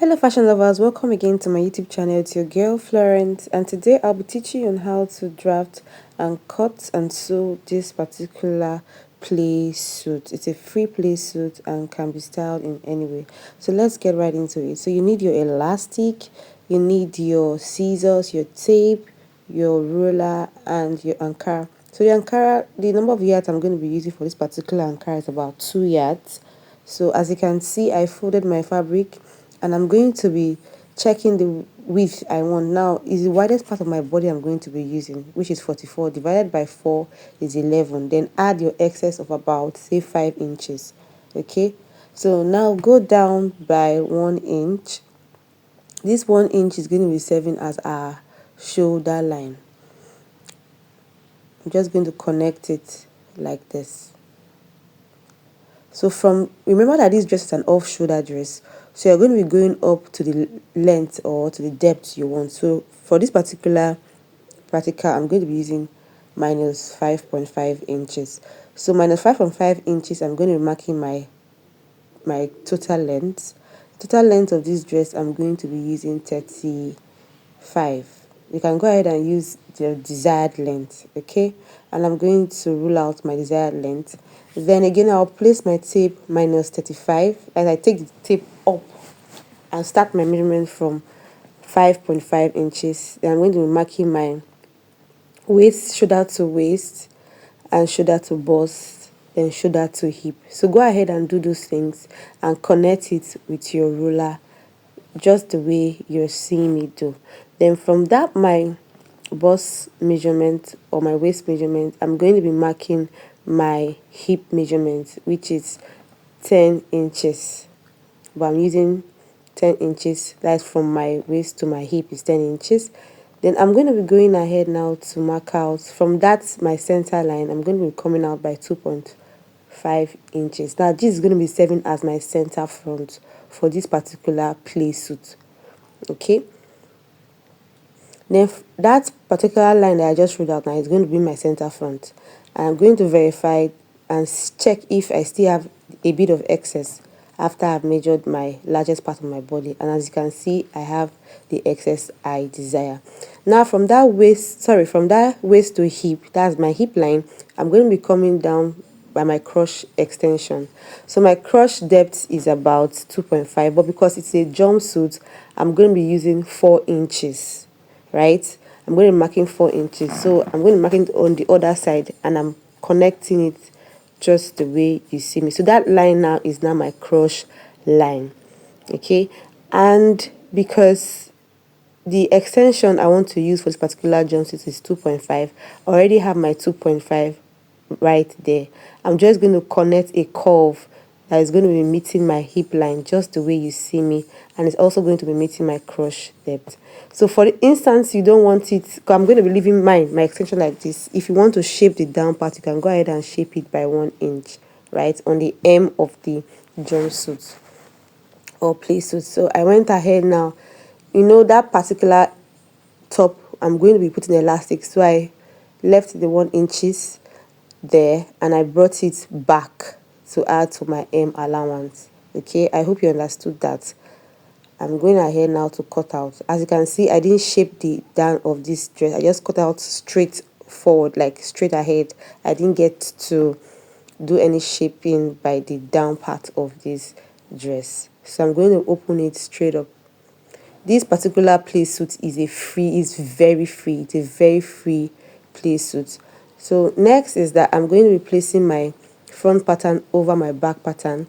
Hello fashion lovers, welcome again to my YouTube channel. It's your girl Florence, and today I'll be teaching you on how to draft and cut and sew this particular play suit. It's a free play suit and can be styled in any way. So let's get right into it. So you need your elastic, you need your scissors, your tape, your ruler, and your ankara. So the ankara, the number of yards I'm going to be using for this particular ankara is about 2 yards. So as you can see, I folded my fabric and I'm going to be checking the width I want. Now is the widest part of my body I'm going to be using, which is 44 divided by 4 is 11. Then add your excess of about say 5 inches. Okay, so now go down by 1 inch. This 1 inch is going to be serving as our shoulder line. I'm just going to connect it like this. So remember that this dress is an off shoulder dress, so you're going to be going up to the length or to the depth you want. So for this particular practical, I'm going to be using minus 5.5 inches. So minus 5.5 inches, I'm going to be marking my total length. Total length of this dress, I'm going to be using 35. You can go ahead and use the desired length, okay? And I'm going to rule out my desired length. Then again, I'll place my tape minus 35 as I take the tape up and start my measurement from 5.5 inches. Then I'm going to be marking my waist, shoulder to waist, and shoulder to bust, then shoulder to hip. So go ahead and do those things and connect it with your ruler just the way you're seeing me do. Then from that my bust measurement or my waist measurement, I'm going to be marking my hip measurement, which is 10 inches. But I'm using 10 inches. That's from my waist to my hip is 10 inches. Then I'm going to be going ahead now to mark out from that my center line. I'm going to be coming out by 2.5 inches. Now this is going to be serving as my center front for this particular play suit. Okay, then that particular line that I just wrote out now is going to be my center front. And I'm going to verify and check if I still have a bit of excess after I've measured my largest part of my body. And as you can see, I have the excess I desire. Now from that waist to hip, that's my hip line, I'm going to be coming down by my crotch extension. So my crotch depth is about 2.5, but because it's a jumpsuit, I'm going to be using 4 inches, right? I'm going to be marking 4 inches. So I'm going to mark it on the other side and I'm connecting it just the way you see me. So that line now is now my crotch line. Okay, and because the extension I want to use for this particular jumpsuit is 2.5, I already have my 2.5 right there. I'm just going to connect a curve that is going to be meeting my hip line just the way you see me, and it's also going to be meeting my crotch depth. So for the instance you don't want it, I'm going to be leaving my extension like this. If you want to shape the down part, you can go ahead and shape it by 1 inch, right, on the hem of the jumpsuit or play suit. So I went ahead now, that particular top, I'm going to be putting elastic, so I left the 1 inches there and I brought it back to add to my M allowance. Okay, I hope you understood that. I'm going ahead now to cut out. As you can see, I didn't shape the down of this dress. I just cut out straight forward, like straight ahead. I didn't get to do any shaping by the down part of this dress. So I'm going to open it straight up. This particular play suit is very free. It's a very free play suit. So next is that I'm going to be placing my front pattern over my back pattern,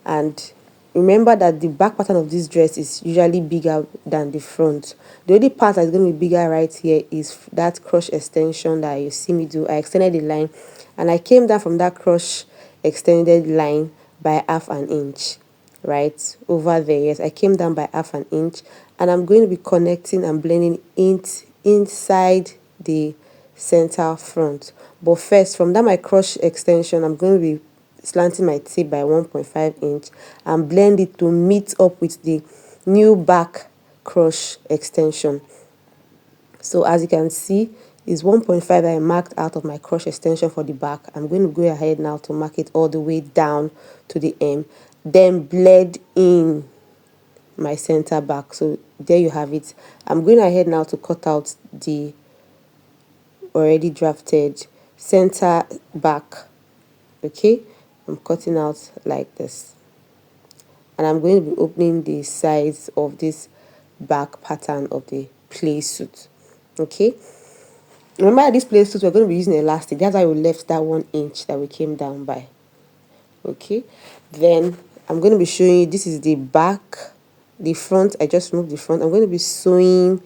and remember that the back pattern of this dress is usually bigger than the front. The only part that's going to be bigger right here is that crotch extension that you see me do. I extended the line and I came down from that crotch extended line by half an inch, right over there. Yes, I came down by half an inch, and I'm going to be connecting and blending it inside the center front. But first, from that my crotch extension, I'm going to be slanting my tape by 1.5 inch and blend it to meet up with the new back crotch extension. So as you can see, is 1.5 that I marked out of my crotch extension for the back. I'm going to go ahead now to mark it all the way down to the hem, then blend in my center back. So there you have it. I'm going ahead now to cut out the already drafted center back. Okay, I'm cutting out like this, and I'm going to be opening the sides of this back pattern of the play suit. Okay, remember this play suit we're going to be using elastic. That's why we left that 1 inch that we came down by. Okay, then I'm going to be showing you, this is the back, the front. I just removed the front. I'm going to be sewing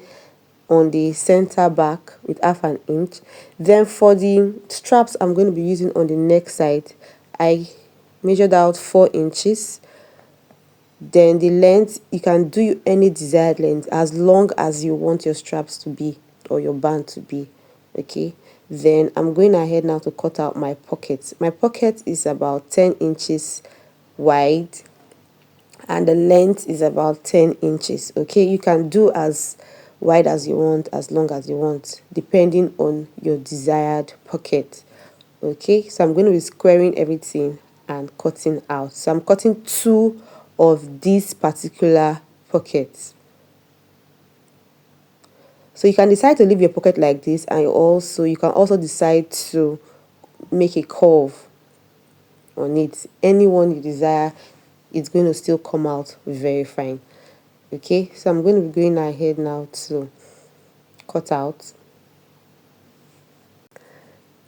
on the center back with 1/2 inch. Then for the straps I'm going to be using on the neck side, I measured out 4 inches. Then the length, you can do any desired length as long as you want your straps to be or your band to be. Okay, then I'm going ahead now to cut out my pocket. My pocket is about 10 inches wide and the length is about 10 inches. Okay, you can do as wide as you want, as long as you want, depending on your desired pocket. Okay, so I'm going to be squaring everything and cutting out. So I'm cutting 2 of these particular pockets. So you can decide to leave your pocket like this, and you can also decide to make a curve on it. Any one you desire, it's going to still come out very fine. Okay, so I'm going to be going ahead now to cut out.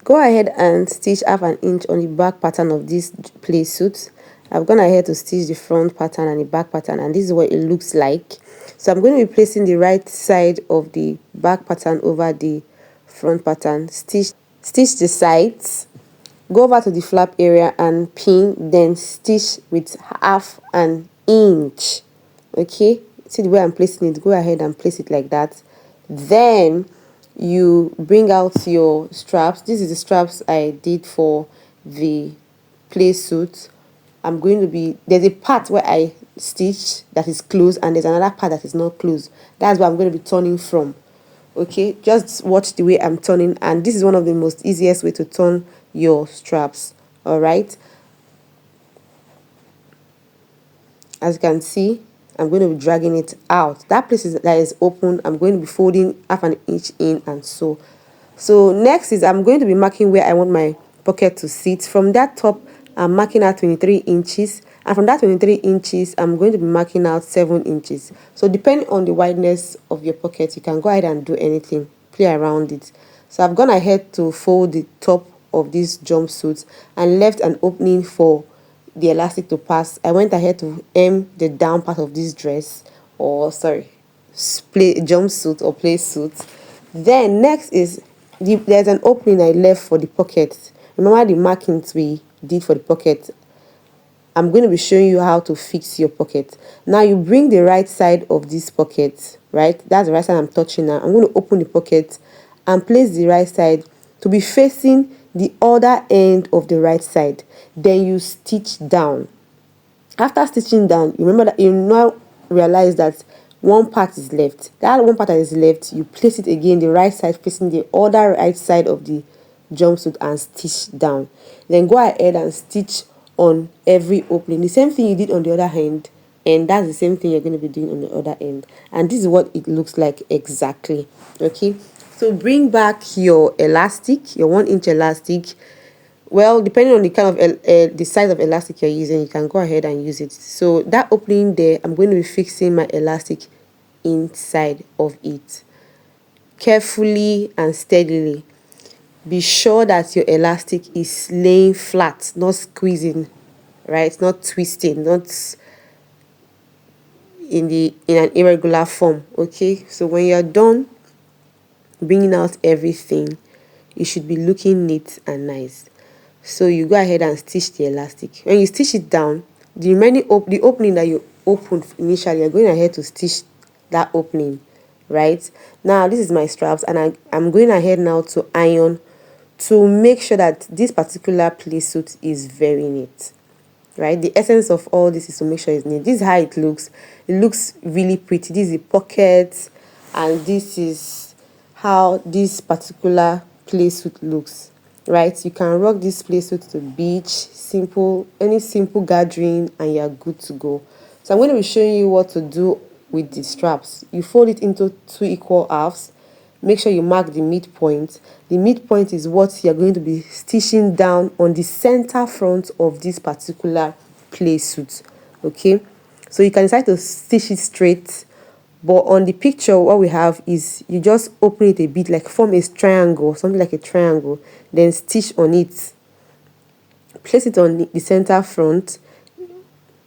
Go ahead and stitch 1/2 inch on the back pattern of this play suit. I've gone ahead to stitch the front pattern and the back pattern, and this is what it looks like. So I'm going to be placing the right side of the back pattern over the front pattern. Stitch the sides, go over to the flap area and pin, then stitch with 1/2 inch. Okay, see the way I'm placing it? Go ahead and place it like that. Then you bring out your straps. This is the straps I did for the play suit. I'm going to be, there's a part where I stitch that is closed and there's another part that is not closed. That's where I'm going to be turning from. Okay, just watch the way I'm turning, and this is one of the most easiest way to turn your straps. All right, as you can see, I'm going to be dragging it out. That place that is open, I'm going to be folding 1/2 inch in and so. So next is I'm going to be marking where I want my pocket to sit. From that top, I'm marking out 23 inches. And from that 23 inches, I'm going to be marking out 7 inches. So depending on the wideness of your pocket, you can go ahead and do anything, play around it. So I've gone ahead to fold the top of this jumpsuit and left an opening for the elastic to pass. I went ahead to hem the down part of this dress, or sorry, play jumpsuit or play suit. Then next is there's an opening I left for the pocket. Remember the markings we did for the pocket? I'm going to be showing you how to fix your pocket. Now you bring the right side of this pocket, right? That's the right side I'm touching now. I'm going to open the pocket and place the right side to be facing the other end of the right side. Then you stitch down. After stitching down, you remember that you now realize that one part is left. That one part that is left, you place it again the right side facing the other right side of the jumpsuit and stitch down. Then go ahead and stitch on every opening. The same thing you did on the other hand, and that's the same thing you're going to be doing on the other end. And this is what it looks like exactly. Okay, so bring back your elastic, your 1 inch elastic. Well, depending on the kind of the size of elastic you're using, you can go ahead and use it. So that opening there, I'm going to be fixing my elastic inside of it carefully and steadily. Be sure that your elastic is laying flat, not squeezing, right? Not twisting, not in an irregular form. Okay, so when you're done bringing out everything, it should be looking neat and nice. So you go ahead and stitch the elastic. When you stitch it down, the remaining the opening that you opened initially, you're going ahead to stitch that opening, right? Now this is my straps, and I'm going ahead now to iron to make sure that this particular play suit is very neat, right? The essence of all this is to make sure it's neat. This is how it looks. It looks really pretty. This is the pocket, and this is how this particular play suit looks, right? You can rock this play suit to the beach, any simple gathering, and you're good to go. So I'm going to be showing you what to do with the straps. You fold it into 2 equal halves. Make sure you mark the midpoint. The midpoint is what you're going to be stitching down on the center front of this particular play suit. Okay, so you can decide to stitch it straight, but on the picture what we have is you just open it a bit, like form a triangle, something like a triangle, then stitch on it, place it on the center front,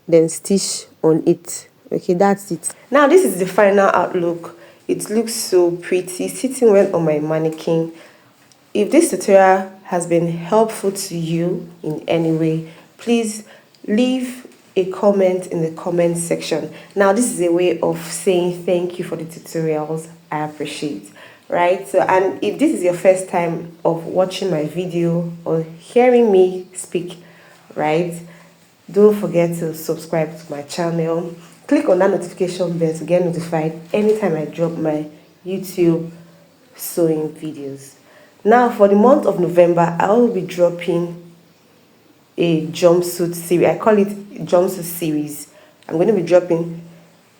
then stitch on it. Okay, that's it. Now this is the final outlook. It looks so pretty, sitting well on my mannequin. If this tutorial has been helpful to you in any way, please leave a comment in the comment section. Now this is a way of saying thank you for the tutorials. I appreciate, right? So, and if this is your first time of watching my video or hearing me speak, right, don't forget to subscribe to my channel. Click on that notification bell to get notified anytime I drop my YouTube sewing videos. Now for the month of November, I will be dropping a jumpsuit series. I call it jumpsuit series. I'm going to be dropping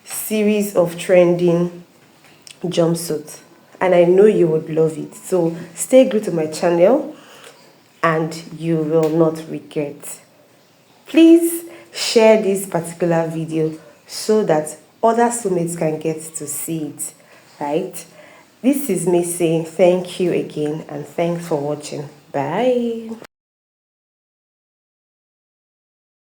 series of trending jumpsuits, and I know you would love it. So stay glued to my channel and you will not regret. Please share this particular video so that other soulmates can get to see it, right? This is me saying thank you again and thanks for watching. Bye.